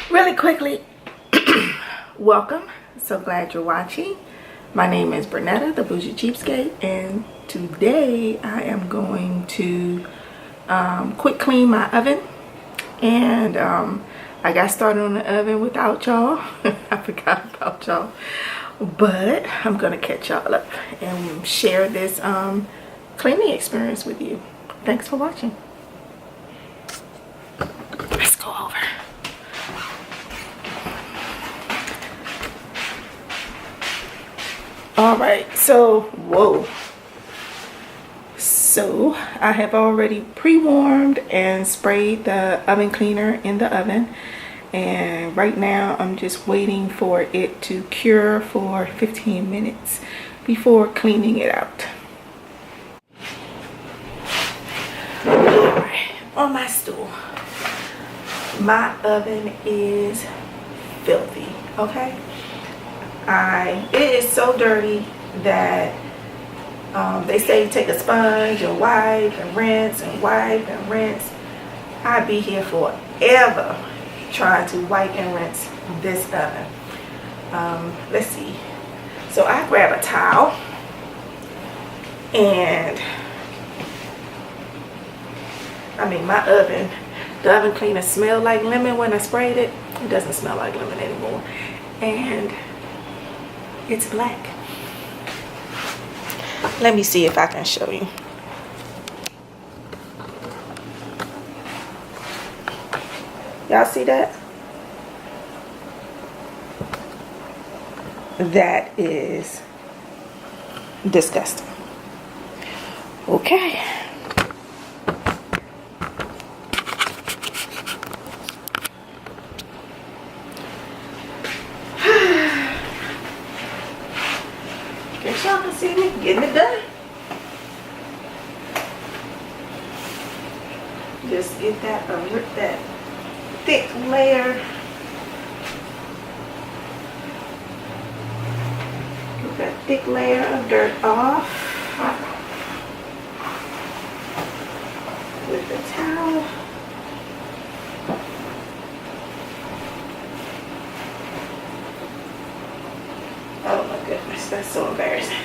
Really quickly, welcome. So glad you're watching. My name is Bernetta, the Bougie Cheapskate, and today I am going to quick clean my oven. And I got started on the oven without y'all. I forgot about y'all, but I'm gonna catch y'all up and share this cleaning experience with you. Thanks for watching. Let's go over. All right, so I have already pre-warmed and sprayed the oven cleaner in the oven, and right now I'm just waiting for it to cure for 15 minutes before cleaning it out. All right, on my stool, my oven is filthy. Okay, it is so dirty that they say take a sponge and wipe and rinse and wipe and rinse. I'd be here forever trying to wipe and rinse this oven. Let's see. So I grab a towel, and I mean, my oven, the oven cleaner smelled like lemon when I sprayed it. It doesn't smell like lemon anymore, and it's black. Let me see if I can show you. Y'all see that? That is disgusting. Okay. Guess y'all can see me getting it done. Just get that thick layer. Get that thick layer of dirt off with the towel. Oh my goodness, that's so embarrassing.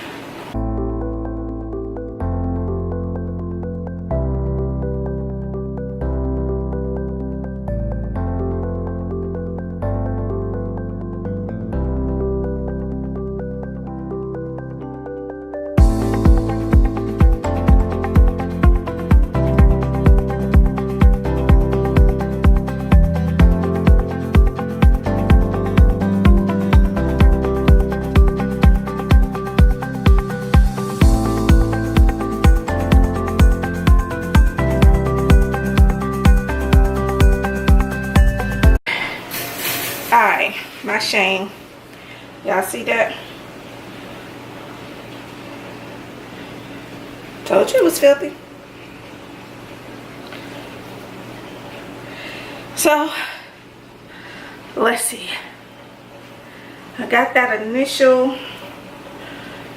Alright, my shame. Y'all see that? Told you it was filthy. So, let's see. I got that initial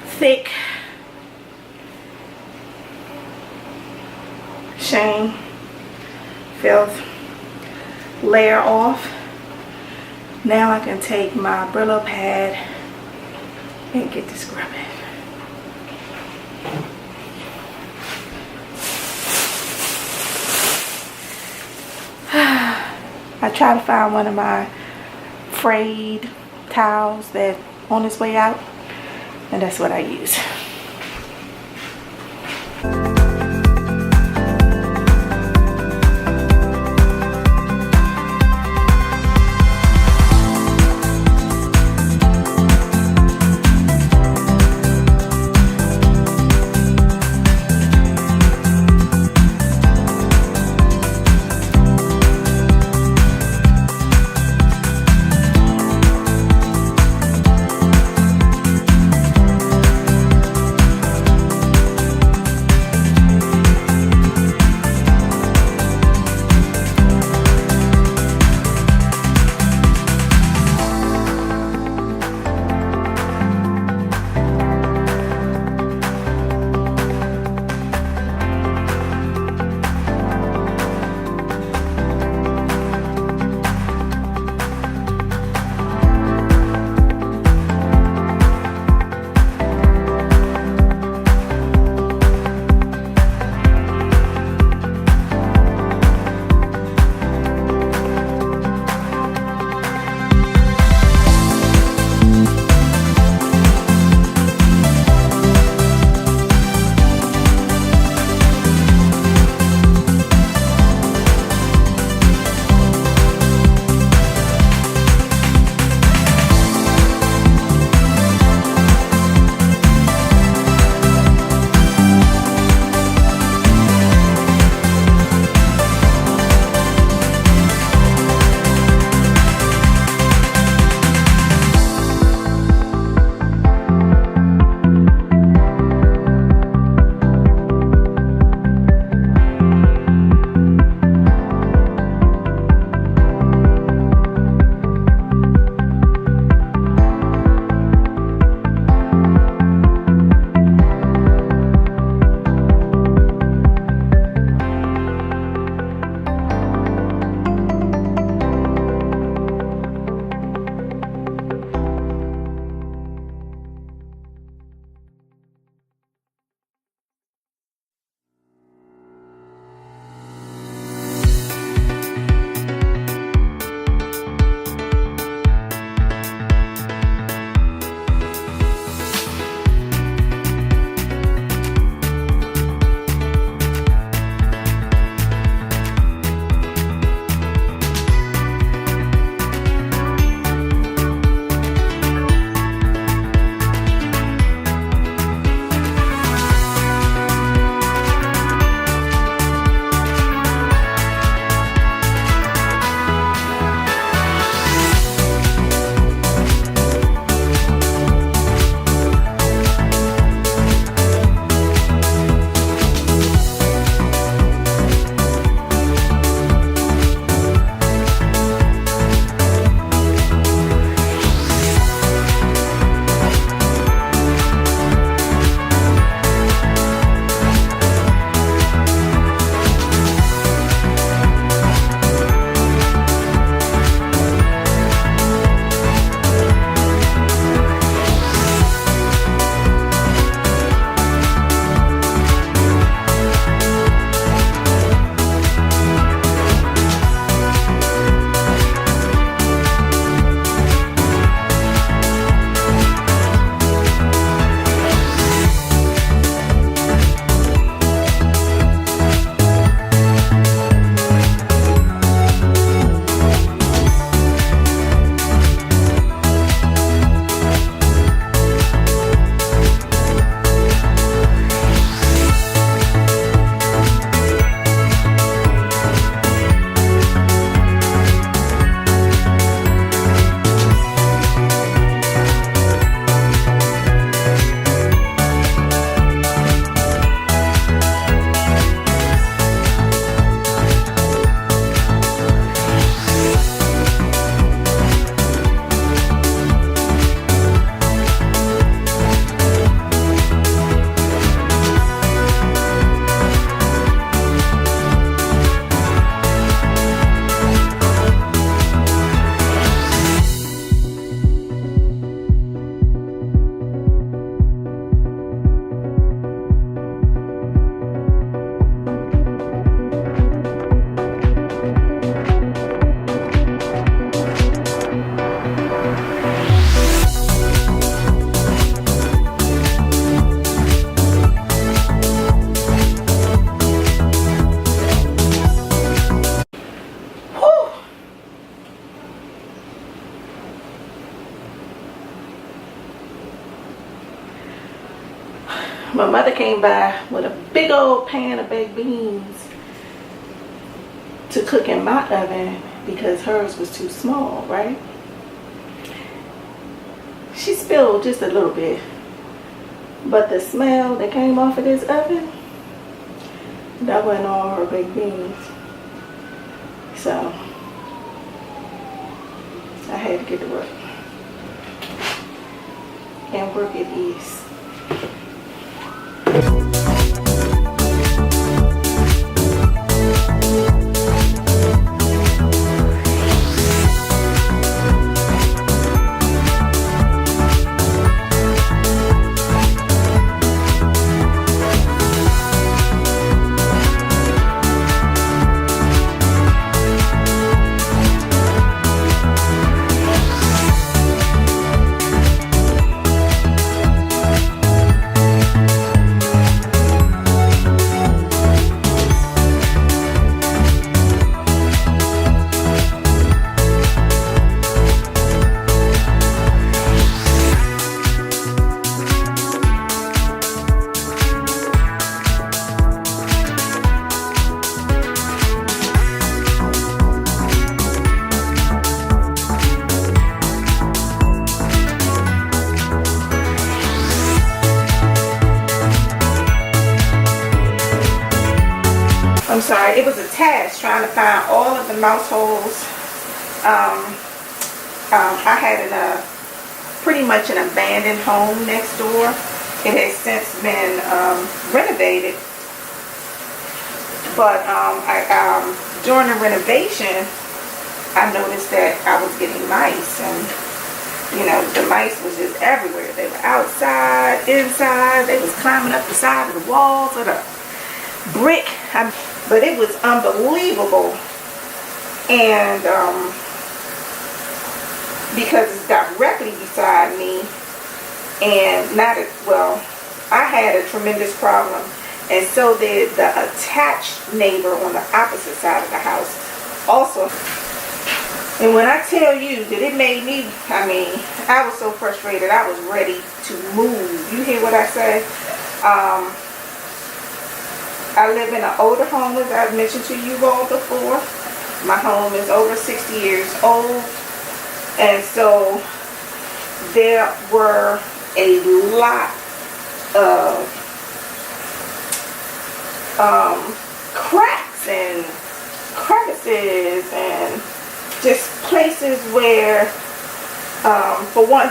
thick shame, filth layer off. Now I can take my Brillo pad and get to scrubbing. I try to find one of my frayed towels that on its way out, and that's what I use. My mother came by with a big old pan of baked beans to cook in my oven because hers was too small, right? She spilled just a little bit, but the smell that came off of this oven, that wasn't all her baked beans. So I had to get to work, and work it is. I'm sorry, it was a task trying to find all of the mouse holes. I had pretty much an abandoned home next door. It has since been renovated, but during the renovation, I noticed that I was getting mice, and you know, the mice was just everywhere. They were outside, inside. They was climbing up the side of the walls of the brick. But it was unbelievable, and because it's directly beside me, and I had a tremendous problem, and so did the attached neighbor on the opposite side of the house also. And when I tell you that it made me, I was so frustrated, I was ready to move. You hear what I say? I live in an older home, as I've mentioned to you all before. My home is over 60 years old. And so there were a lot of cracks and crevices and just places where, for one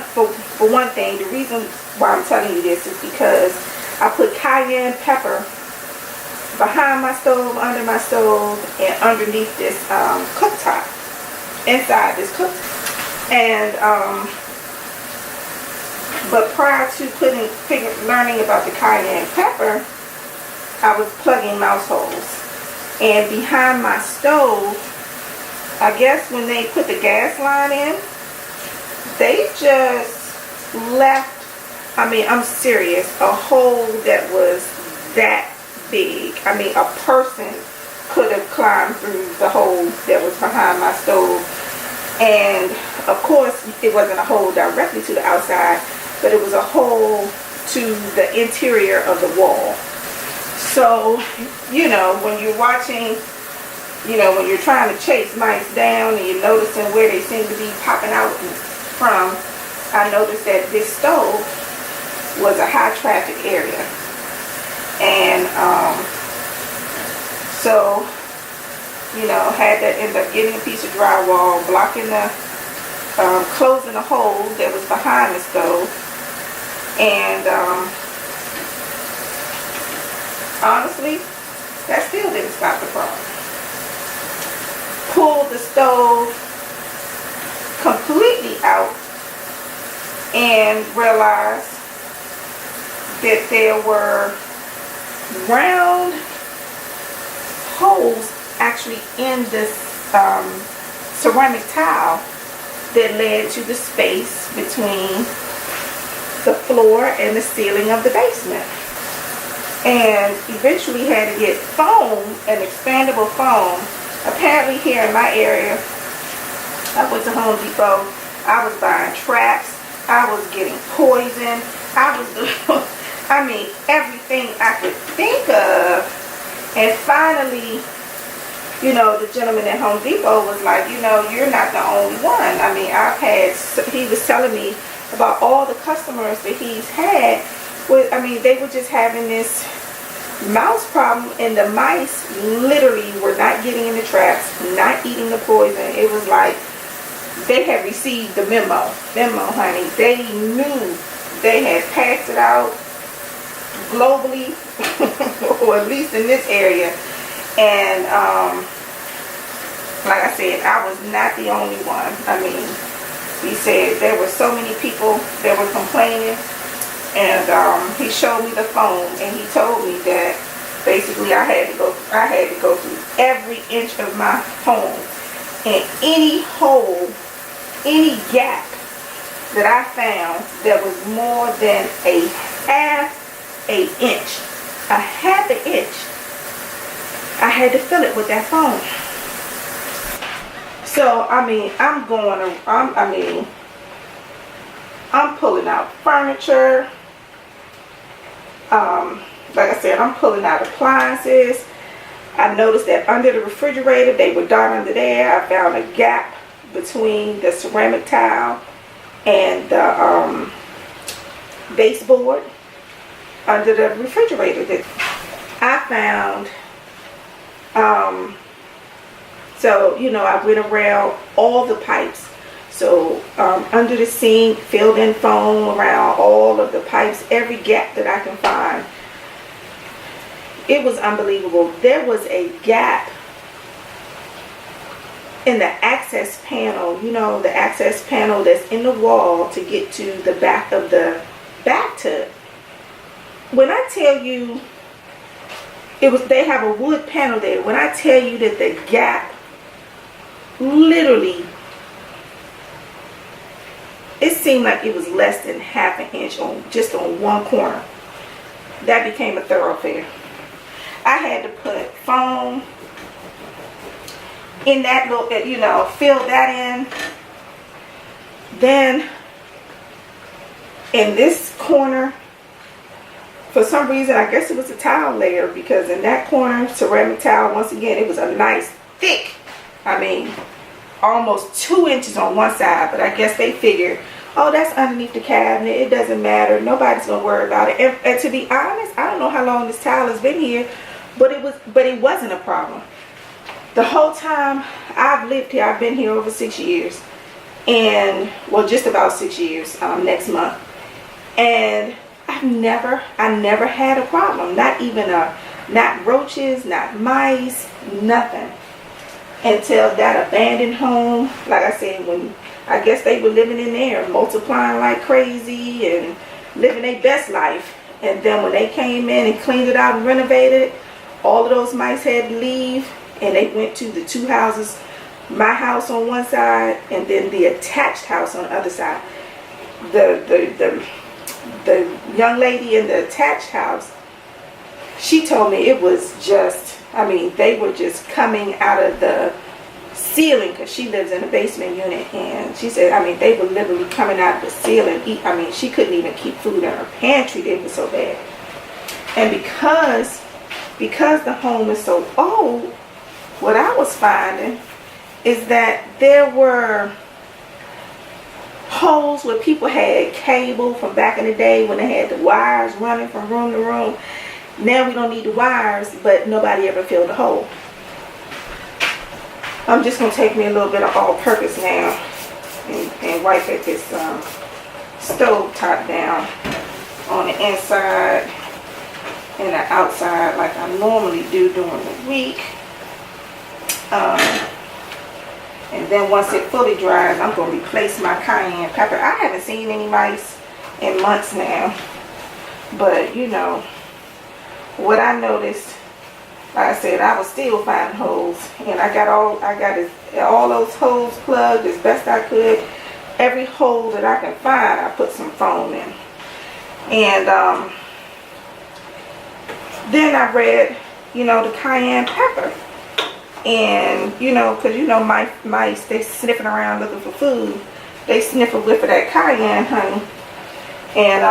thing, the reason why I'm telling you this is because I put cayenne pepper behind my stove, under my stove, and underneath this cooktop, inside this cooktop. And but prior to learning about the cayenne pepper, I was plugging mouse holes. And behind my stove, I guess when they put the gas line in, they just left, I'm serious, a hole that was that big. A person could have climbed through the hole that was behind my stove. And of course, it wasn't a hole directly to the outside, but it was a hole to the interior of the wall. So, you know, when you're watching, when you're trying to chase mice down and you're noticing where they seem to be popping out from, I noticed that this stove was a high traffic area. And so, had to end up getting a piece of drywall, blocking the, closing the hole that was behind the stove. And honestly, that still didn't stop the problem. Pulled the stove completely out and realized that there were round holes actually in this ceramic tile that led to the space between the floor and the ceiling of the basement. And eventually had to get foam, an expandable foam. Apparently here in my area, I went to Home Depot, I was buying traps, I was getting poison, I I mean, everything I could think of. And finally, you know, the gentleman at Home Depot was like, you know, you're not the only one. I mean, he was telling me about all the customers that he's had. I mean, they were just having this mouse problem, and the mice literally were not getting in the traps, not eating the poison. It was like they had received the memo, honey. They knew they had passed it out globally, or at least in this area. And like I said, I was not the only one. I mean, he said there were so many people that were complaining. And he showed me the phone, and he told me that basically I had to go through every inch of my home, and any hole, any gap that I found that was more than a half an inch, I had to fill it with that phone. So I mean, I'm pulling out furniture. Like I said, I'm pulling out appliances. I noticed that under the refrigerator, they were dark under there. I found a gap between the ceramic tile and the baseboard under the refrigerator that I found. So, you know, I went around all the pipes. So under the sink, filled in foam around all of the pipes, every gap that I can find. It was unbelievable. There was a gap in the access panel, you know, the access panel that's in the wall to get to the back of the bathtub. When I tell you, they have a wood panel there. When I tell you that the gap literally, it seemed like it was less than half an inch just on one corner. That became a thoroughfare. I had to put foam in that little, you know, fill that in. Then in this corner, for some reason, I guess it was a tile layer, because in that corner, ceramic tile, once again, it was a nice thick, I mean, almost 2 inches on one side. But I guess they figured, oh, that's underneath the cabinet, it doesn't matter, nobody's gonna worry about it. And to be honest, I don't know how long this tile has been here, but it wasn't a problem. The whole time I've lived here, I've been here over 6 years, and well, just about 6 years next month, and I never had a problem. Not even not roaches, not mice, nothing. Until that abandoned home, like I said, when I guess they were living in there, multiplying like crazy and living their best life. And then when they came in and cleaned it out and renovated it, all of those mice had to leave, and they went to the two houses, my house on one side and then the attached house on the other side. The young lady in the attached house, she told me it was just, I mean, they were just coming out of the ceiling, because she lives in a basement unit, and she said, I mean, they were literally coming out of the ceiling. I mean, she couldn't even keep food in her pantry. They were so bad. And because the home is so old, what I was finding is that there were holes where people had cable from back in the day when they had the wires running from room to room. Now we don't need the wires, but nobody ever filled the hole. I'm just going to take me a little bit of all-purpose now and wipe at this stove top down on the inside and the outside like I normally do during the week. And then once it fully dries, I'm going to replace my cayenne pepper. I haven't seen any mice in months now, but you know what I noticed, like I said, I was still finding holes, and I got all those holes plugged as best I could. Every hole that I can find, I put some foam in. And then I read, you know, the cayenne pepper. And, you know, because, you know, mice, they sniffing around looking for food. They sniff a whiff of that cayenne, honey. And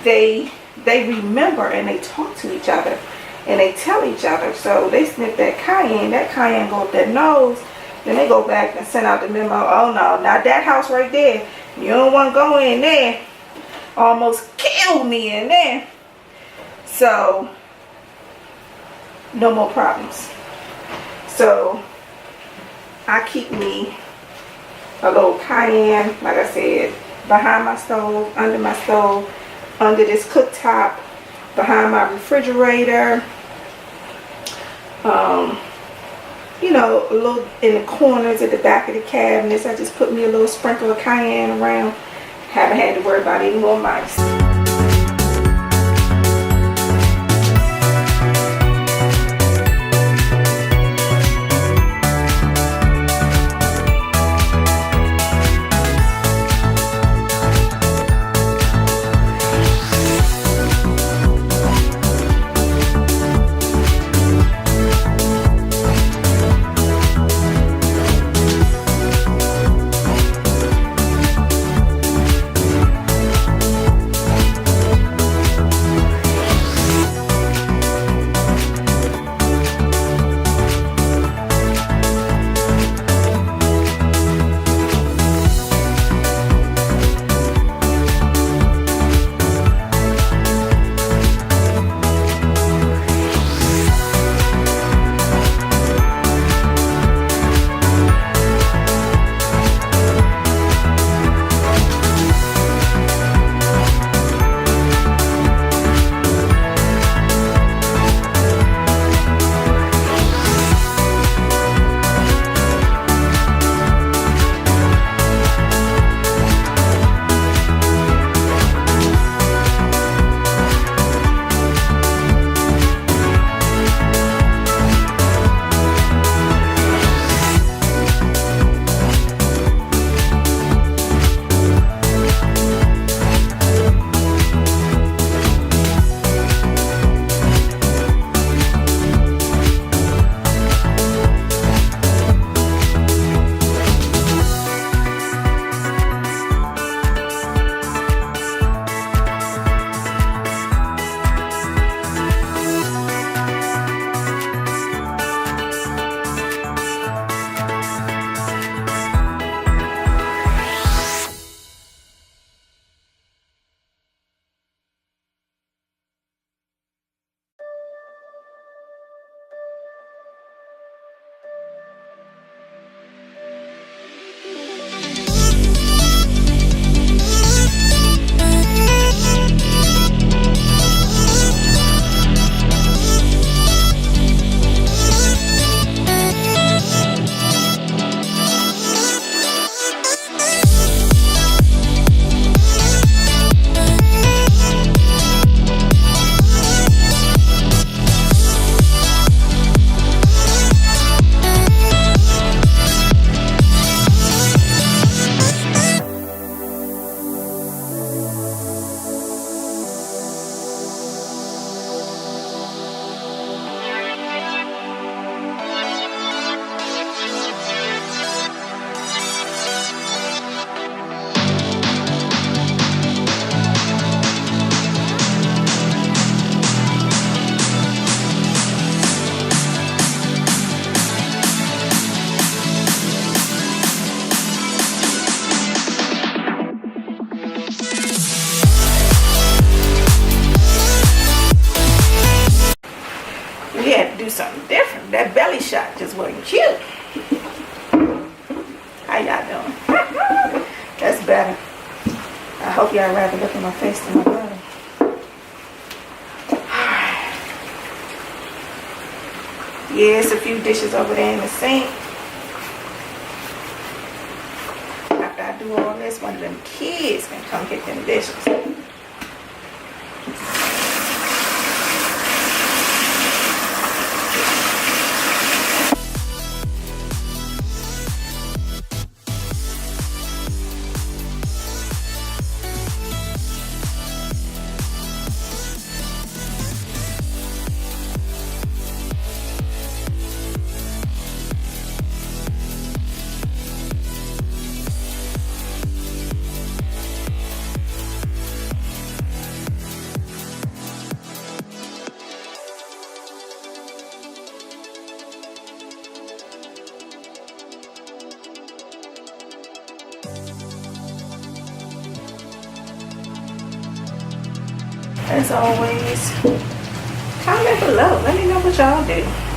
they remember and they talk to each other and they tell each other. So they sniff that cayenne go up their nose, then they go back and send out the memo, oh no, not that house right there, you don't want to go in there, almost killed me in there. So no more problems. So I keep me a little cayenne, like I said, behind my stove, under this cooktop, behind my refrigerator, you know, a little in the corners at the back of the cabinets. I just put me a little sprinkle of cayenne around. Haven't had to worry about any more mice. Something different. That belly shot just wasn't cute. How y'all doing? That's better. I hope y'all rather look at my face than my belly. Alright. Yeah, it's a few dishes over there in the sink. After I do all this, one of them kids can come get them dishes. as always, comment below. Let me know what y'all do.